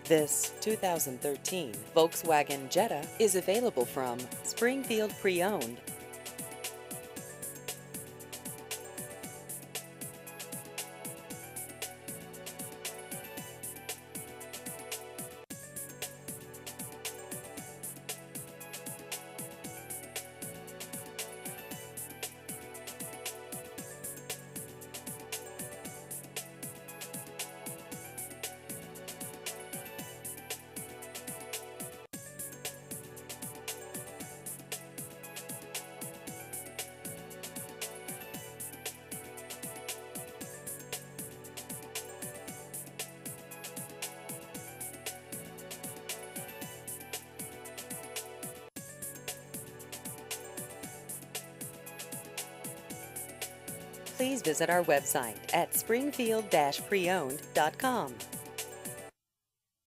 This 2013 Volkswagen Jetta is available from Springfield Pre-Owned. Please visit our website at springfield-preowned.com.